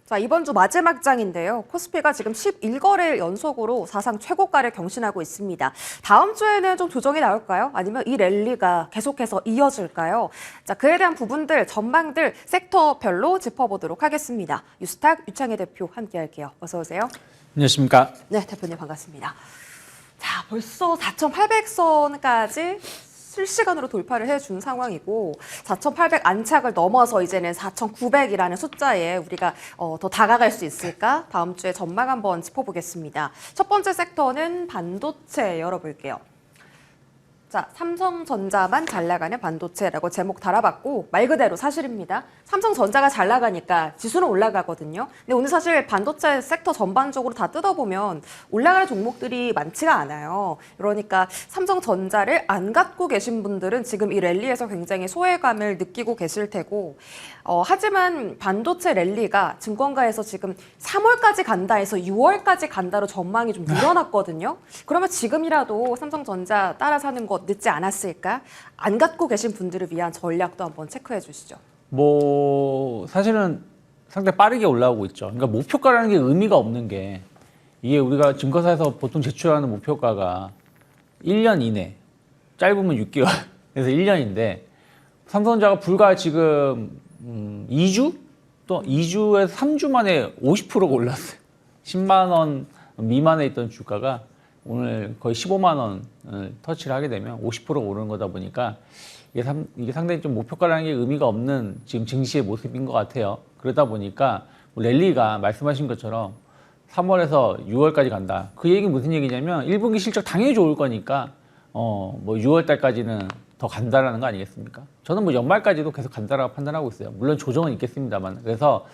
자, 이번 주 마지막 장인데요. 코스피가 지금 11거래일 연속으로 사상 최고가를 경신하고 있습니다. 다음 주에는 좀 조정이 나올까요? 아니면 이 랠리가 계속해서 이어질까요? 자, 그에 대한 부분들, 전망들 섹터별로 짚어보도록 하겠습니다. 뉴스탁 유창희 대표 함께할게요. 어서 오세요. 안녕하십니까. 네, 대표님 반갑습니다. 자, 벌써 4,800선까지 실시간으로 돌파를 해준 상황이고 4,800 안착을 넘어서 이제는 4,900이라는 숫자에 우리가 더 다가갈 수 있을까? 다음 주에 전망 한번 짚어보겠습니다. 첫 번째 섹터는 반도체 열어볼게요. 자, 삼성전자만 잘 나가는 반도체라고 제목 달아봤고 말 그대로 사실입니다. 삼성전자가 잘 나가니까 지수는 올라가거든요. 근데 오늘 사실 반도체 섹터 전반적으로 다 뜯어보면 올라가는 종목들이 많지가 않아요. 그러니까 삼성전자를 안 갖고 계신 분들은 지금 이 랠리에서 굉장히 소외감을 느끼고 계실 테고 하지만 반도체 랠리가 증권가에서 지금 3월까지 간다 해서 6월까지 간다로 전망이 좀 늘어났거든요. 그러면 지금이라도 삼성전자 따라 사는 거 늦지 않았을까? 안 갖고 계신 분들을 위한 전략도 한번 체크해 주시죠. 사실은 상당히 빠르게 올라오고 있죠. 그러니까 목표가라는 게 의미가 없는 게 이게 우리가 증권사에서 보통 제출하는 목표가가 1년 이내, 짧으면 6개월, 그래서 1년인데 삼성전자가 불과 지금 2주? 또 2주에서 3주 만에 50%가 올랐어요. 10만 원 미만에 있던 주가가 오늘 거의 15만 원을 터치를 하게 되면 50%가 오르는 거다 보니까 이게 상당히 좀 목표가라는 게 의미가 없는 지금 증시의 모습인 것 같아요. 그러다 보니까 랠리가 말씀하신 것처럼 3월에서 6월까지 간다. 그 얘기는 무슨 얘기냐면 1분기 실적 당연히 좋을 거니까 뭐 6월 달까지는 더 간다라는 거 아니겠습니까? 저는 뭐 연말까지도 계속 간다라고 판단하고 있어요. 물론 조정은 있겠습니다만. 그래서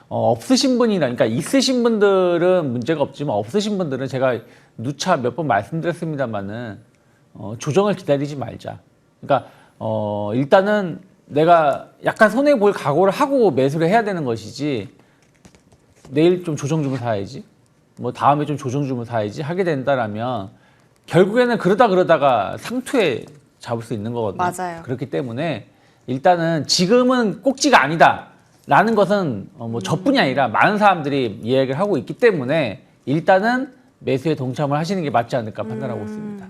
없으신 분이나, 그러니까 있으신 분들은 문제가 없지만 없으신 분들은 제가 누차 몇 번 말씀드렸습니다만은 조정을 기다리지 말자. 그러니까 일단은 내가 약간 손해 볼 각오를 하고 매수를 해야 되는 것이지 내일 좀 조정 주면 사야지, 뭐 다음에 좀 조정 주면 사야지 하게 된다라면 결국에는 그러다가 상투에 잡을 수 있는 거거든요. 맞아요. 그렇기 때문에 일단은 지금은 꼭지가 아니다라는 것은 뭐 저뿐이 아니라 많은 사람들이 이야기를 하고 있기 때문에 일단은 매수에 동참을 하시는 게 맞지 않을까 판단하고 있습니다.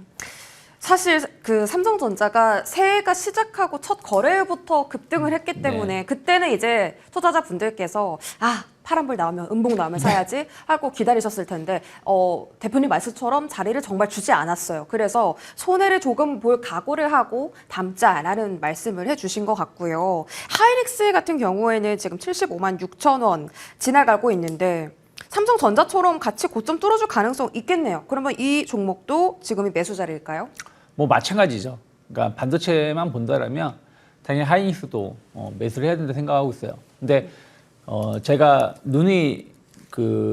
사실 그 삼성전자가 새해가 시작하고 첫 거래일부터 급등을 했기 때문에 네. 그때는 이제 투자자분들께서 파란불 나오면 음봉 나오면 사야지 하고 기다리셨을 텐데 대표님 말씀처럼 자리를 정말 주지 않았어요. 그래서 손해를 조금 볼 각오를 하고 담자라는 말씀을 해주신 것 같고요. 하이닉스 같은 경우에는 지금 75만 6천 원 지나가고 있는데 삼성전자처럼 같이 고점 뚫어줄 가능성 있겠네요. 그러면 이 종목도 지금이 매수 자리일까요? 뭐 마찬가지죠. 그러니까 반도체만 본다라면 당연히 하이닉스도 매수를 해야 된다 생각하고 있어요. 근데 제가 누누이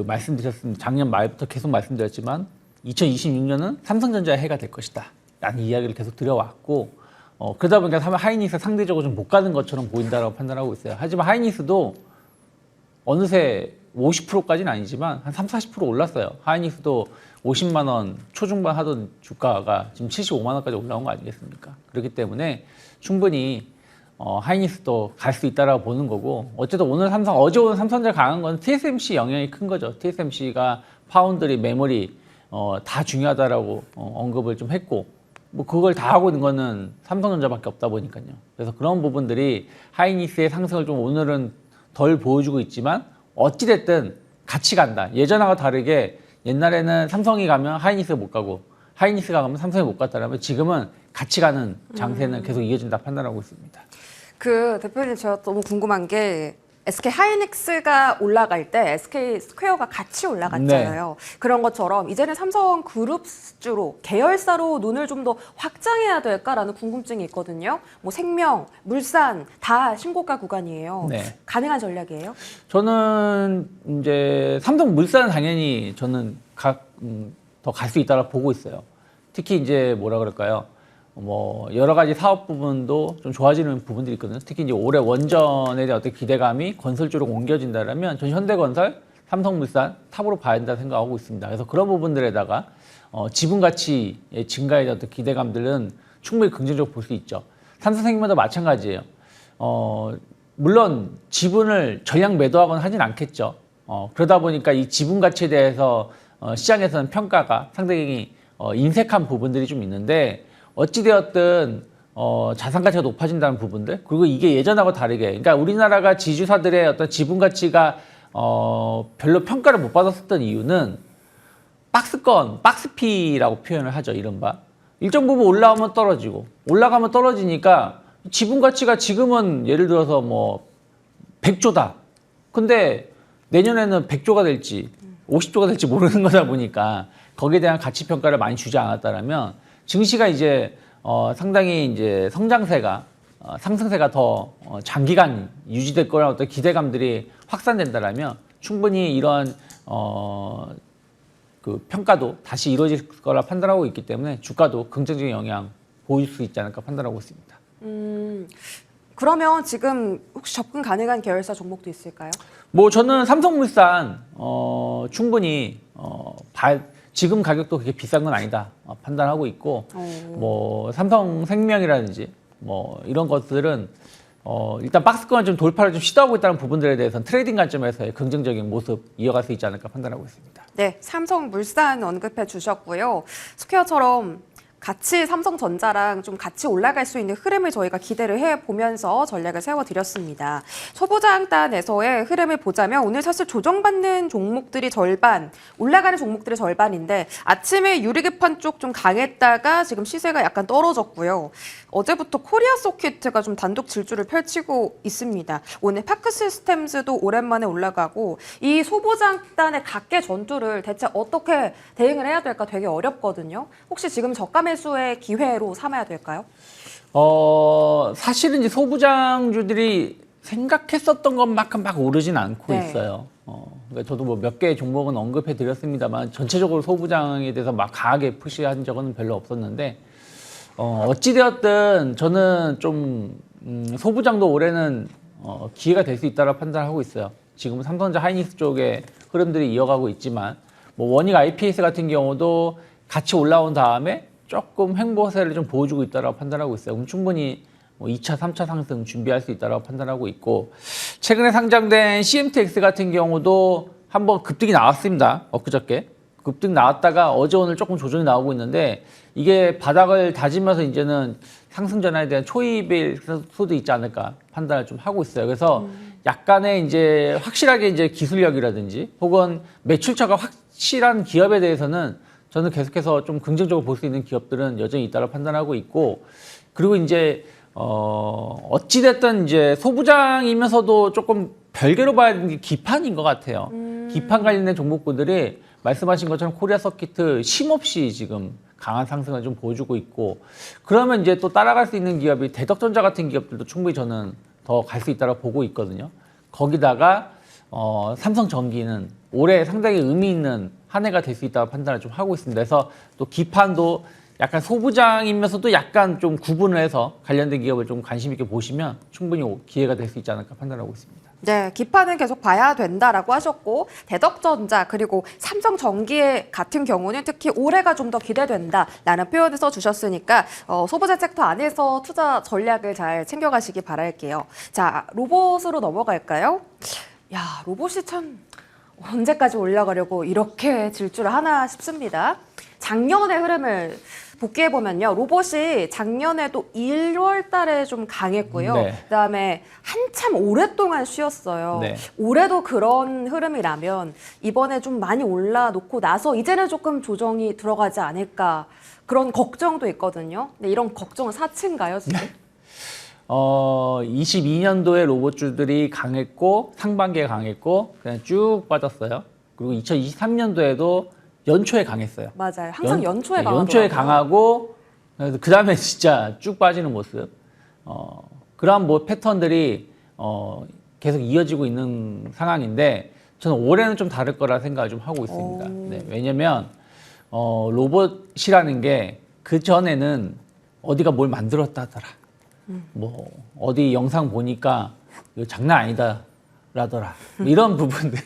말씀드렸습니다. 작년 말부터 계속 말씀드렸지만 2026년은 삼성전자의 해가 될 것이다 라는 이야기를 계속 드려왔고 그러다 보니까 하이닉스 상대적으로 좀 못 가는 것처럼 보인다라고 판단하고 있어요. 하지만 하이닉스도 어느새 50%까지는 아니지만 한 30-40% 올랐어요. 하이닉스도 50만 원 초중반 하던 주가가 지금 75만 원까지 올라온 거 아니겠습니까? 그렇기 때문에 충분히 하이닉스도 갈 수 있다라고 보는 거고, 어쨌든 어제 오늘 삼성전자 강한 건 TSMC 영향이 큰 거죠. TSMC가 파운드리, 메모리 다 중요하다라고 언급을 좀 했고, 뭐 그걸 다 하고 있는 거는 삼성전자밖에 없다 보니까요. 그래서 그런 부분들이 하이닉스의 상승을 좀 오늘은 덜 보여주고 있지만 어찌됐든 같이 간다. 예전하고 다르게 옛날에는 삼성이 가면 하이닉스가 못 가고 하이닉스가 가면 삼성이 못 갔다라면 지금은 같이 가는 장세는 계속 이어진다 판단하고 있습니다. 대표님 제가 너무 궁금한 게 SK 하이닉스가 올라갈 때 SK 스퀘어가 같이 올라갔잖아요. 네. 그런 것처럼 이제는 삼성 그룹주로 계열사로 눈을 좀 더 확장해야 될까라는 궁금증이 있거든요. 뭐 생명, 물산 다 신고가 구간이에요. 네. 가능한 전략이에요? 저는 이제 삼성물산은 당연히 저는 더 갈 수 있다고 보고 있어요. 특히 이제 뭐라 그럴까요? 뭐 여러 가지 사업 부분도 좀 좋아지는 부분들이 있거든요. 특히 이제 올해 원전에 대한 어떤 기대감이 건설 쪽으로 옮겨진다면 전 현대건설, 삼성물산 탑으로 봐야 된다 생각하고 있습니다. 그래서 그런 부분들에다가 지분 가치의 증가에 대한 어떤 기대감들은 충분히 긍정적으로 볼 수 있죠. 삼성생명도 마찬가지예요. 물론 지분을 전량 매도하거나 하진 않겠죠. 그러다 보니까 이 지분 가치에 대해서 시장에서는 평가가 상당히 인색한 부분들이 좀 있는데 어찌되었든 자산 가치가 높아진다는 부분들 그리고 이게 예전하고 다르게 그러니까 우리나라가 지주사들의 어떤 지분 가치가 별로 평가를 못 받았었던 이유는 박스피라고 표현을 하죠. 이른바 일정 부분 올라오면 떨어지고 올라가면 떨어지니까 지분 가치가 지금은 예를 들어서 뭐 100조다. 근데 내년에는 100조가 될지 50조가 될지 모르는 거다 보니까 거기에 대한 가치 평가를 많이 주지 않았다라면 증시가 이제 상당히 이제 성장세가 상승세가 더 장기간 유지될 거라는 어떤 기대감들이 확산된다라면 충분히 이런 그 평가도 다시 이루어질 거라 판단하고 있기 때문에 주가도 긍정적인 영향 보일 수 있지 않을까 판단하고 있습니다. 그러면 지금 혹시 접근 가능한 계열사 종목도 있을까요? 뭐 저는 삼성물산 충분히 지금 가격도 그렇게 비싼 건 아니다 판단하고 있고 뭐 삼성생명이라든지 뭐 이런 것들은 일단 박스권을 좀 돌파를 좀 시도하고 있다는 부분들에 대해서는 트레이딩 관점에서의 긍정적인 모습 이어갈 수 있지 않을까 판단하고 있습니다. 네, 삼성물산 언급해 주셨고요. 스퀘어처럼 같이 삼성전자랑 좀 같이 올라갈 수 있는 흐름을 저희가 기대를 해보면서 전략을 세워드렸습니다. 소부장단에서의 흐름을 보자면 오늘 사실 조정받는 종목들이 절반, 올라가는 종목들이 절반인데 아침에 유리급한 쪽 좀 강했다가 지금 시세가 약간 떨어졌고요. 어제부터 코리아 서킷가 좀 단독 질주를 펼치고 있습니다. 오늘 파크시스템즈도 오랜만에 올라가고 이 소부장단의 각계 전투를 대체 어떻게 대응을 해야 될까 되게 어렵거든요. 혹시 지금 저가 매수의 기회로 삼아야 될까요? 사실은 이제 소부장주들이 생각했었던 것만큼 막 오르진 않고 네. 있어요. 그러니까 저도 뭐 몇 개의 종목은 언급해 드렸습니다만 전체적으로 소부장에 대해서 막 강하게 푸시한 적은 별로 없었는데 어찌되었든 저는 좀 소부장도 올해는 기회가 될 수 있다고 판단하고 있어요. 지금 삼성전자 하이닉스 쪽의 흐름들이 이어가고 있지만 뭐 원익 IPS 같은 경우도 같이 올라온 다음에 조금 횡보세를 좀 보여주고 있다고 판단하고 있어요. 그럼 충분히 뭐 2차, 3차 상승 준비할 수 있다고 판단하고 있고 최근에 상장된 CMTX 같은 경우도 한번 급등이 나왔습니다. 엊그저께. 급등 나왔다가 어제 오늘 조금 조정이 나오고 있는데 이게 바닥을 다지면서 이제는 상승 전환에 대한 초입일 수도 있지 않을까 판단을 좀 하고 있어요. 그래서 약간의 이제 확실하게 이제 기술력이라든지 혹은 매출처가 확실한 기업에 대해서는 저는 계속해서 좀 긍정적으로 볼 수 있는 기업들은 여전히 있다고 판단하고 있고 그리고 이제 어찌됐든 이제 소부장이면서도 조금 별개로 봐야 되는 게 기판인 것 같아요. 기판 관련된 종목군들이 말씀하신 것처럼 코리아 서킷 쉼없이 지금 강한 상승을 좀 보여주고 있고 그러면 이제 또 따라갈 수 있는 기업이 대덕전자 같은 기업들도 충분히 저는 더 갈 수 있다고 보고 있거든요. 거기다가 삼성전기는 올해 상당히 의미 있는 한 해가 될 수 있다고 판단을 좀 하고 있습니다. 그래서 또 기판도 약간 소부장이면서도 약간 좀 구분을 해서 관련된 기업을 좀 관심 있게 보시면 충분히 기회가 될 수 있지 않을까 판단하고 있습니다. 네, 기판은 계속 봐야 된다라고 하셨고 대덕전자 그리고 삼성전기 같은 경우는 특히 올해가 좀 더 기대된다라는 표현을 써주셨으니까 소부장 섹터 안에서 투자 전략을 잘 챙겨가시기 바랄게요. 자, 로봇으로 넘어갈까요? 야, 로봇이 참 언제까지 올라가려고 이렇게 질주를 하나 싶습니다. 작년의 흐름을 복귀해보면요. 로봇이 작년에도 1월 달에 좀 강했고요. 네. 그다음에 한참 오랫동안 쉬었어요. 네. 올해도 그런 흐름이라면 이번에 좀 많이 올라놓고 나서 이제는 조금 조정이 들어가지 않을까 그런 걱정도 있거든요. 근데 이런 걱정은 사치인가요, 지금? 22년도에 로봇주들이 강했고 상반기에 강했고 그냥 쭉 빠졌어요. 그리고 2023년도에도 연초에 강했어요. 맞아요. 항상 연초에 네, 강하더라고요. 연초에 강하고 그 다음에 진짜 쭉 빠지는 모습. 그런 뭐 패턴들이 계속 이어지고 있는 상황인데 저는 올해는 좀 다를 거라 생각을 좀 하고 있습니다. 네, 왜냐면 로봇이라는 게 그 전에는 어디가 뭘 만들었다 하더라. 뭐 어디 영상 보니까 이거 장난 아니다라더라. 이런 부분들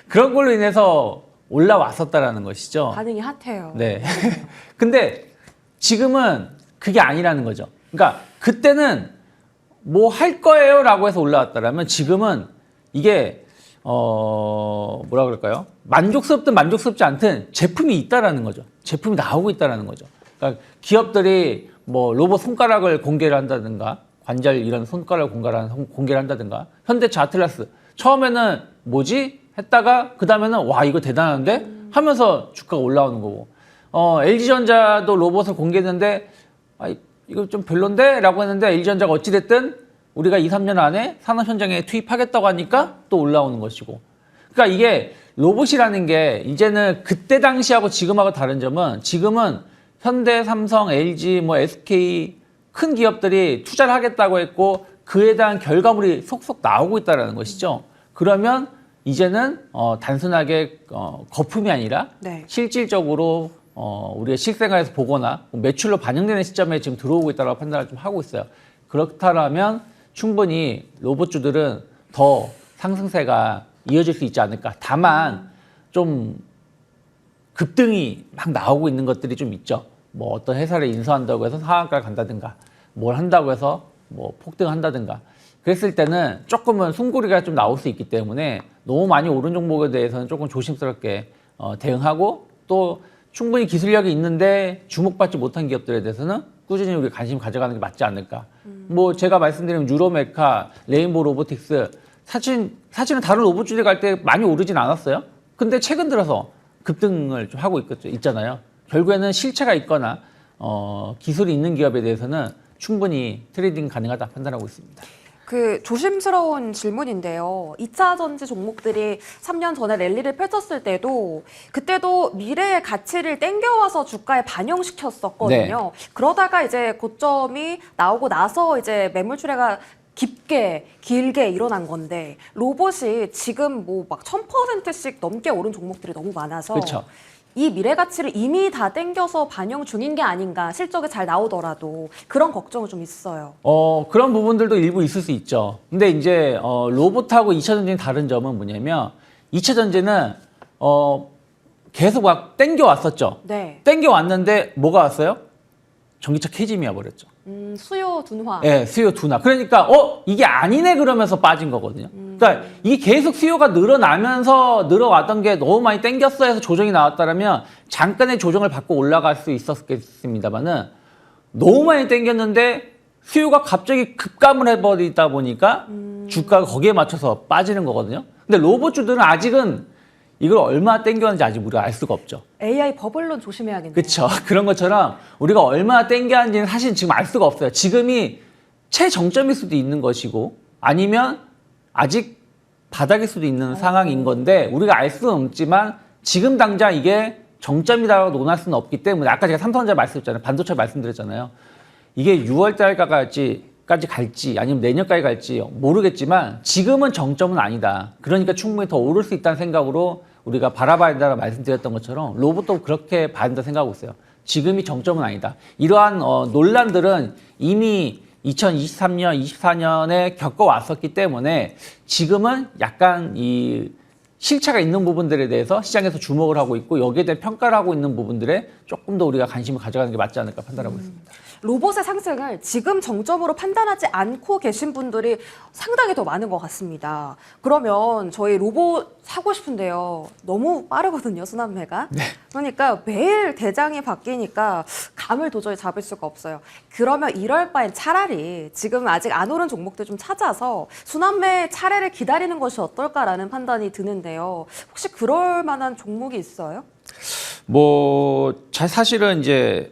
그런 걸로 인해서 올라왔었다라는 것이죠. 반응이 핫해요. 네. 근데 지금은 그게 아니라는 거죠. 그러니까 그때는 뭐 할 거예요라고 해서 올라왔다라면 지금은 이게 뭐라 그럴까요? 만족스럽든 만족스럽지 않든 제품이 있다라는 거죠. 제품이 나오고 있다라는 거죠. 그러니까 기업들이 뭐 로봇 손가락을 공개를 한다든가 관절 이런 손가락 공개를 한다든가 현대차 아틀라스 처음에는 뭐지? 했다가 그 다음에는 와 이거 대단한데? 하면서 주가가 올라오는 거고 LG전자도 로봇을 공개했는데 이거 좀 별론데? 라고 했는데 LG전자가 어찌됐든 우리가 2, 3년 안에 산업 현장에 투입하겠다고 하니까 또 올라오는 것이고 그러니까 이게 로봇이라는 게 이제는 그때 당시하고 지금하고 다른 점은 지금은 현대, 삼성, LG, 뭐 SK 큰 기업들이 투자를 하겠다고 했고 그에 대한 결과물이 속속 나오고 있다는 것이죠. 그러면 이제는 단순하게 거품이 아니라 네. 실질적으로 우리가 실생활에서 보거나 매출로 반영되는 시점에 지금 들어오고 있다고 판단을 좀 하고 있어요. 그렇다면 충분히 로봇주들은 더 상승세가 이어질 수 있지 않을까. 다만 좀 급등이 막 나오고 있는 것들이 좀 있죠. 뭐 어떤 회사를 인수한다고 해서 상한가를 간다든가 뭘 한다고 해서 뭐 폭등한다든가 그랬을 때는 조금은 숨고리가 좀 나올 수 있기 때문에 너무 많이 오른 종목에 대해서는 조금 조심스럽게 대응하고 또 충분히 기술력이 있는데 주목받지 못한 기업들에 대해서는 꾸준히 우리 관심 가져가는 게 맞지 않을까. 뭐 제가 말씀드린 유로메카, 레인보우 로보틱스 사실은 다른 로봇주들 갈 때 많이 오르진 않았어요. 근데 최근 들어서 급등을 좀 하고 있잖아요. 결국에는 실체가 있거나 기술이 있는 기업에 대해서는 충분히 트레이딩 가능하다 판단하고 있습니다. 그 조심스러운 질문인데요. 2차 전지 종목들이 3년 전에 랠리를 펼쳤을 때도 그때도 미래의 가치를 땡겨와서 주가에 반영시켰었거든요. 네. 그러다가 이제 고점이 나오고 나서 이제 매물 출회가 깊게 길게 일어난 건데 로봇이 지금 뭐 막 1000%씩 넘게 오른 종목들이 너무 많아서 그렇죠. 이 미래 가치를 이미 다 땡겨서 반영 중인 게 아닌가 실적이 잘 나오더라도 그런 걱정은 좀 있어요. 그런 부분들도 일부 있을 수 있죠. 근데 이제 로봇하고 2차 전지는 다른 점은 뭐냐면 2차 전지는 계속 막 땡겨 왔었죠. 네. 땡겨 왔는데 뭐가 왔어요? 전기차 캐즘이 와버렸죠. 수요 둔화. 네, 수요 둔화. 그러니까 이게 아니네 그러면서 빠진 거거든요. 그러니까 이게 계속 수요가 늘어나면서 늘어왔던 게 너무 많이 땡겼어 해서 조정이 나왔다면 잠깐의 조정을 받고 올라갈 수 있었겠습니다만은 너무 많이 땡겼는데 수요가 갑자기 급감을 해버리다 보니까 주가가 거기에 맞춰서 빠지는 거거든요. 근데 로봇주들은 아직은 이걸 얼마나 땡겼는지 아직 우리가 알 수가 없죠. AI 버블론 조심해야겠네요. 그렇죠. 그런 것처럼 우리가 얼마나 땡겼는지는 사실 지금 알 수가 없어요. 지금이 최정점일 수도 있는 것이고 아니면 아직 바닥일 수도 있는 상황인 건데 우리가 알 수는 없지만 지금 당장 이게 정점이라고 논할 수는 없기 때문에 아까 제가 삼성전자 말씀드렸잖아요. 반도체 말씀드렸잖아요. 이게 6월 달까지 갈지 아니면 내년까지 갈지 모르겠지만 지금은 정점은 아니다. 그러니까 충분히 더 오를 수 있다는 생각으로 우리가 바라봐야 된다고 말씀드렸던 것처럼 로봇도 그렇게 봐야 된다고 생각하고 있어요. 지금이 정점은 아니다. 이러한 논란들은 이미 2023년, 24년에 겪어왔었기 때문에 지금은 약간 이 실체가 있는 부분들에 대해서 시장에서 주목을 하고 있고 여기에 대해 평가를 하고 있는 부분들에 조금 더 우리가 관심을 가져가는 게 맞지 않을까 판단하고 있습니다. 로봇의 상승을 지금 정점으로 판단하지 않고 계신 분들이 상당히 더 많은 것 같습니다. 그러면 저희 로봇 사고 싶은데요. 너무 빠르거든요, 순환매가. 네. 그러니까 매일 대장이 바뀌니까 감을 도저히 잡을 수가 없어요. 그러면 이럴 바엔 차라리 지금 아직 안 오른 종목들 좀 찾아서 순환매 차례를 기다리는 것이 어떨까라는 판단이 드는데요. 혹시 그럴 만한 종목이 있어요? 사실은 이제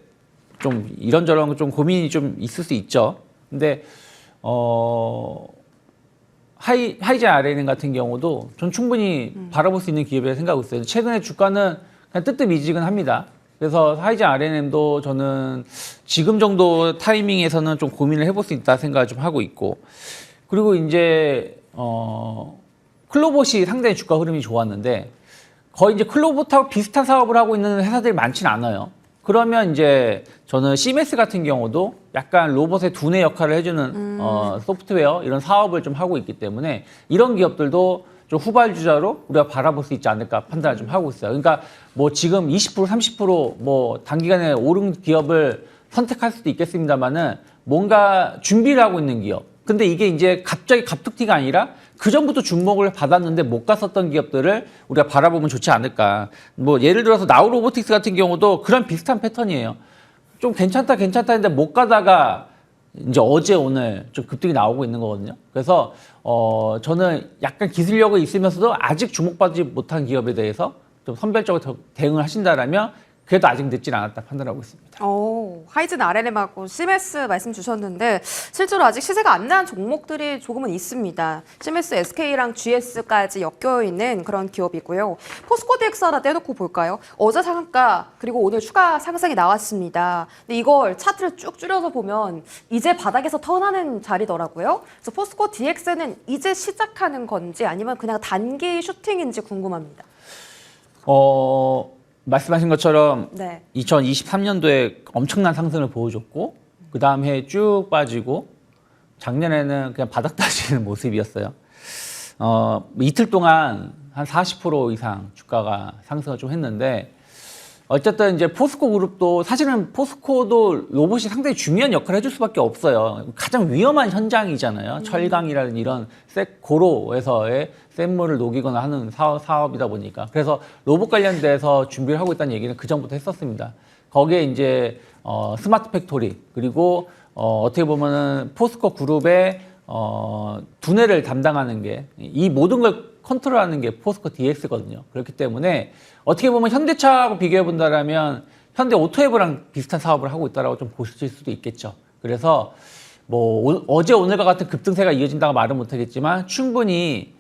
좀 이런저런 좀 고민이 좀 있을 수 있죠. 근데 하이젠 RNN 같은 경우도 전 충분히 바라볼 수 있는 기업이라고 생각하고 있어요. 최근에 주가는 그냥 뜨뜻미지근합니다. 그래서 하이젠 RNN도 저는 지금 정도 타이밍에서는 좀 고민을 해볼 수 있다 생각을 좀 하고 있고 그리고 이제 클로봇이 상당히 주가 흐름이 좋았는데 거의 이제 클로봇하고 비슷한 사업을 하고 있는 회사들이 많지는 않아요. 그러면 이제 저는 CMS 같은 경우도 약간 로봇의 두뇌 역할을 해주는 소프트웨어 이런 사업을 좀 하고 있기 때문에 이런 기업들도 좀 후발주자로 우리가 바라볼 수 있지 않을까 판단을 좀 하고 있어요. 그러니까 뭐 지금 20% 30% 뭐 단기간에 오른 기업을 선택할 수도 있겠습니다만은 뭔가 준비를 하고 있는 기업. 근데 이게 이제 갑자기 갑툭튀가 아니라 그 전부터 주목을 받았는데 못 갔었던 기업들을 우리가 바라보면 좋지 않을까. 뭐 예를 들어서 나우로보틱스 같은 경우도 그런 비슷한 패턴이에요. 좀 괜찮다 했는데 못 가다가 이제 어제 오늘 좀 급등이 나오고 있는 거거든요. 그래서 저는 약간 기술력이 있으면서도 아직 주목받지 못한 기업에 대해서 좀 선별적으로 대응을 하신다라면 그래도 아직 늦진 않았다 판단하고 있습니다. 하이즌 RNM하고 시메스 말씀 주셨는데 실제로 아직 시세가 안 난 종목들이 조금은 있습니다. 시메스, SK랑 GS까지 엮여 있는 그런 기업이고요. 포스코 DX 하나 떼놓고 볼까요? 어제 상한가 그리고 오늘 추가 상승이 나왔습니다. 근데 이걸 차트를 쭉 줄여서 보면 이제 바닥에서 턴하는 자리더라고요. 그래서 포스코 DX는 이제 시작하는 건지 아니면 그냥 단기 슈팅인지 궁금합니다. 말씀하신 것처럼 네. 2023년도에 엄청난 상승을 보여줬고 그 다음 해에 쭉 빠지고 작년에는 그냥 바닥 다지는 모습이었어요. 이틀 동안 한 40% 이상 주가가 상승을 좀 했는데 어쨌든 이제 포스코 그룹도 사실은 포스코도 로봇이 상당히 중요한 역할을 해줄 수밖에 없어요. 가장 위험한 현장이잖아요. 철강이라는 이런 고로에서의 쇳물을 녹이거나 하는 사업이다 보니까. 그래서 로봇 관련돼서 준비를 하고 있다는 얘기는 그 전부터 했었습니다. 거기에 이제 스마트 팩토리 그리고 어떻게 보면은 포스코 그룹의 두뇌를 담당하는 게 이 모든 걸 컨트롤하는 게 포스코 DX거든요. 그렇기 때문에 어떻게 보면 현대차하고 비교해 본다라면 현대 오토앱이랑 비슷한 사업을 하고 있다라고 좀 보실 수도 있겠죠. 그래서 뭐 어제 오늘과 같은 급등세가 이어진다고 말은 못하겠지만 충분히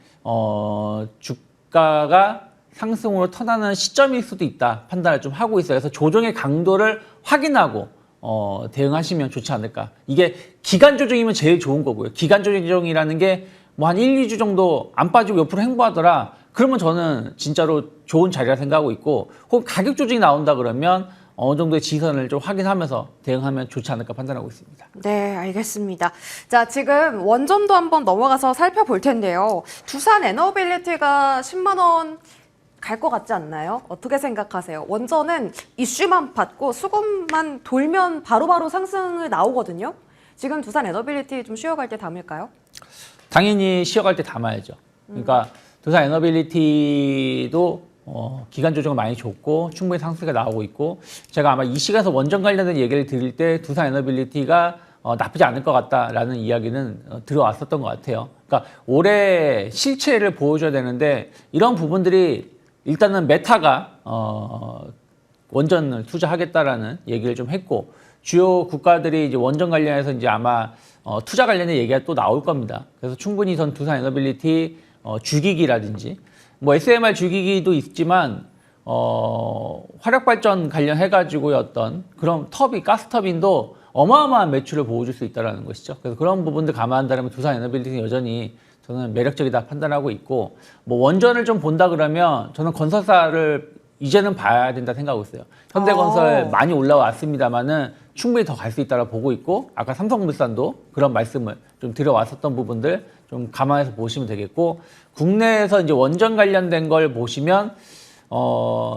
주가가 상승으로 턴하는 시점일 수도 있다 판단을 좀 하고 있어요. 그래서 조정의 강도를 확인하고 대응하시면 좋지 않을까. 이게 기간 조정이면 제일 좋은 거고요. 기간 조정이라는 게 뭐 한 1, 2주 정도 안 빠지고 옆으로 행보하더라. 그러면 저는 진짜로 좋은 자리라 생각하고 있고 혹은 가격 조정이 나온다 그러면 어느 정도의 지선을 좀 확인하면서 대응하면 좋지 않을까 판단하고 있습니다. 네, 알겠습니다. 자, 지금 원전도 한번 넘어가서 살펴볼 텐데요. 두산 에너빌리티가 10만 원 갈 것 같지 않나요? 어떻게 생각하세요? 원전은 이슈만 받고 수급만 돌면 바로바로 상승을 나오거든요. 지금 두산 에너빌리티 좀 쉬어갈 때 담을까요? 당연히 쉬어갈 때 담아야죠. 그러니까 두산 에너빌리티도 기간 조정을 많이 줬고 충분히 상승이 나오고 있고 제가 아마 이 시간에서 원전 관련된 얘기를 드릴 때 두산 에너빌리티가 나쁘지 않을 것 같다라는 이야기는 들어왔었던 것 같아요. 그러니까 올해 실체를 보여줘야 되는데 이런 부분들이 일단은 메타가 원전을 투자하겠다라는 얘기를 좀 했고 주요 국가들이 이제 원전 관련해서 이제 아마 투자 관련된 얘기가 또 나올 겁니다. 그래서 충분히 전 두산 에너빌리티 주기기라든지 뭐 SMR 주기기도 있지만 화력 발전 관련해가지고의 어떤 그런 가스 터빈도 어마어마한 매출을 보여줄 수 있다는 것이죠. 그래서 그런 부분들 감안한다면 두산 에너빌리티는 여전히 저는 매력적이다 판단하고 있고 뭐 원전을 좀 본다 그러면 저는 건설사를 이제는 봐야 된다 생각하고 있어요. 현대건설 많이 올라왔습니다만은 충분히 더 갈 수 있다고 보고 있고 아까 삼성물산도 그런 말씀을 좀 드려왔었던 부분들 좀 감안해서 보시면 되겠고 국내에서 이제 원전 관련된 걸 보시면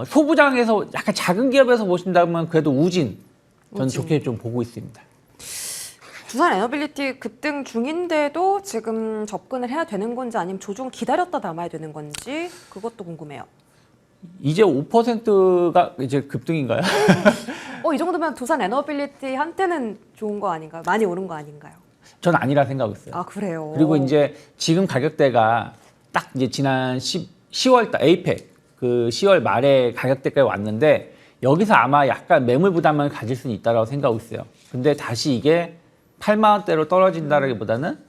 소부장에서 약간 작은 기업에서 보신다면 그래도 우진 저는 좋게 좀 보고 있습니다. 두산 에너빌리티 급등 중인데도 지금 접근을 해야 되는 건지 아니면 조정 기다렸다 담아야 되는 건지 그것도 궁금해요. 이제 5%가 이제 급등인가요? 이 정도면 두산 에너빌리티한테는 좋은 거 아닌가요? 많이 오른 거 아닌가요? 전 아니라 생각하고 있어요. 아, 그래요? 그리고 이제 지금 가격대가 딱 이제 지난 10월 달 에이펙 그 10월 말에 가격대까지 왔는데 여기서 아마 약간 매물 부담을 가질 수는 있다고 생각하고 있어요. 근데 다시 이게 8만 원대로 떨어진다라기보다는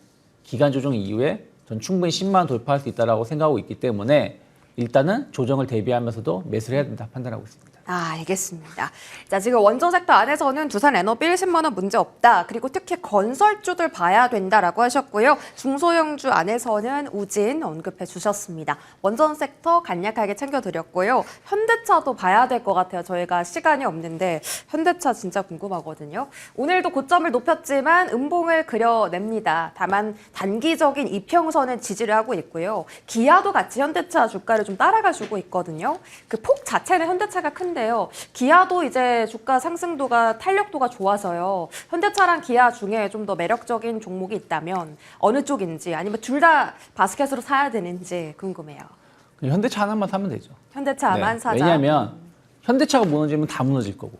기간 조정 이후에 전 충분히 10만 원 돌파할 수 있다고 생각하고 있기 때문에 일단은 조정을 대비하면서도 매수를 해야 된다 판단하고 있습니다. 알겠습니다. 자, 지금 원전 섹터 안에서는 두산 에너빌 10만 원 문제 없다. 그리고 특히 건설주들 봐야 된다라고 하셨고요. 중소형주 안에서는 우진 언급해 주셨습니다. 원전 섹터 간략하게 챙겨드렸고요. 현대차도 봐야 될 것 같아요. 저희가 시간이 없는데 현대차 진짜 궁금하거든요. 오늘도 고점을 높였지만 음봉을 그려냅니다. 다만 단기적인 이평선은 지지를 하고 있고요. 기아도 같이 현대차 주가를 좀 따라가지고 있거든요. 그 폭 자체는 현대차가 큰데 한데요. 기아도 이제 주가 상승도가 탄력도가 좋아서요. 현대차랑 기아 중에 좀 더 매력적인 종목이 있다면 어느 쪽인지 아니면 둘 다 바스켓으로 사야 되는지 궁금해요. 현대차 하나만 사면 되죠. 현대차만 네. 사자. 왜냐하면 현대차가 무너지면 다 무너질 거고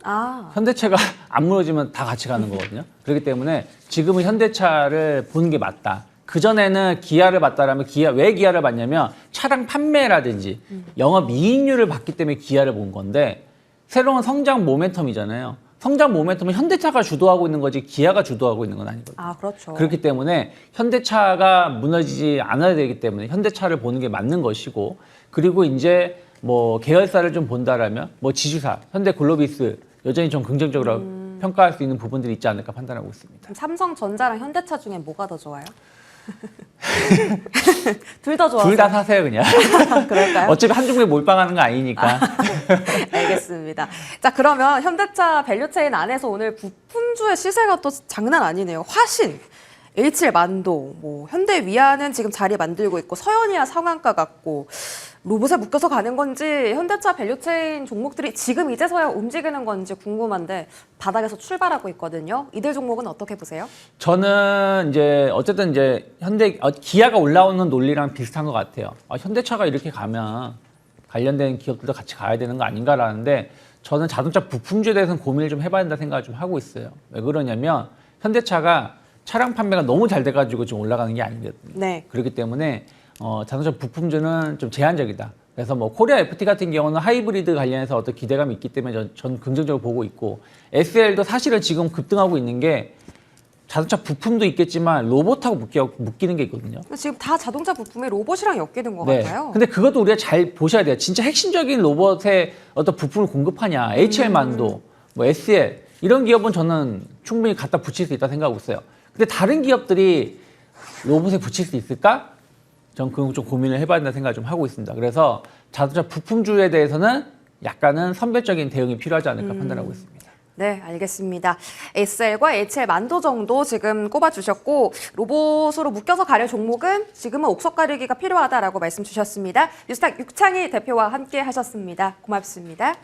아, 현대차가 안 무너지면 다 같이 가는 거거든요. 그렇기 때문에 지금은 현대차를 보는 게 맞다. 그전에는 기아를 봤다라면 왜 기아를 봤냐면 차량 판매라든지 영업이익률을 봤기 때문에 기아를 본 건데 새로운 성장 모멘텀이잖아요. 성장 모멘텀은 현대차가 주도하고 있는 거지 기아가 주도하고 있는 건 아니거든요. 아 그렇죠. 그렇기 때문에 현대차가 무너지지 않아야 되기 때문에 현대차를 보는 게 맞는 것이고 그리고 이제 뭐 계열사를 좀 본다라면 뭐 지주사 현대글로비스 여전히 좀 긍정적으로 평가할 수 있는 부분들이 있지 않을까 판단하고 있습니다. 그럼 삼성전자랑 현대차 중에 뭐가 더 좋아요? 둘 다 좋아서. 둘 다 사세요 그냥. 그럴까요? 어차피 한 종류에 몰빵하는 거 아니니까. 알겠습니다. 자, 그러면 현대차 밸류체인 안에서 오늘 부품주의 시세가 또 장난 아니네요. 화신, H7 만도, 뭐 현대 위아는 지금 자리 만들고 있고 서현이야 상한가 같고 로봇에 묶여서 가는 건지 현대차 밸류체인 종목들이 지금 이제서야 움직이는 건지 궁금한데 바닥에서 출발하고 있거든요. 이들 종목은 어떻게 보세요? 저는 이제 어쨌든 이제 기아가 올라오는 논리랑 비슷한 것 같아요. 현대차가 이렇게 가면 관련된 기업들도 같이 가야 되는 거 아닌가라는데 저는 자동차 부품주에 대해서는 고민을 좀 해봐야 된다 생각을 좀 하고 있어요. 왜 그러냐면 현대차가 차량 판매가 너무 잘 돼가지고 지금 올라가는 게 아니거든요. 네. 그렇기 때문에 자동차 부품주는 좀 제한적이다. 그래서 뭐 코리아 FT 같은 경우는 하이브리드 관련해서 어떤 기대감이 있기 때문에 전 긍정적으로 보고 있고 SL도 사실은 지금 급등하고 있는 게 자동차 부품도 있겠지만 로봇하고 묶이는 게 있거든요. 지금 다 자동차 부품이 로봇이랑 엮이는 것 네. 같아요. 근데 그것도 우리가 잘 보셔야 돼요. 진짜 핵심적인 로봇의 어떤 부품을 공급하냐. HL만도, 뭐 SL 이런 기업은 저는 충분히 갖다 붙일 수 있다 생각하고 있어요. 근데 다른 기업들이 로봇에 붙일 수 있을까? 전 그건 좀 고민을 해봐야 된다 생각을 좀 하고 있습니다. 그래서 자동차 부품주에 대해서는 약간은 선별적인 대응이 필요하지 않을까 판단하고 있습니다. 네, 알겠습니다. SL과 HL 만도 정도 지금 꼽아주셨고 로봇으로 묶여서 가릴 종목은 지금은 옥석 가리기가 필요하다라고 말씀 주셨습니다. 뉴스탁 육창희 대표와 함께 하셨습니다. 고맙습니다.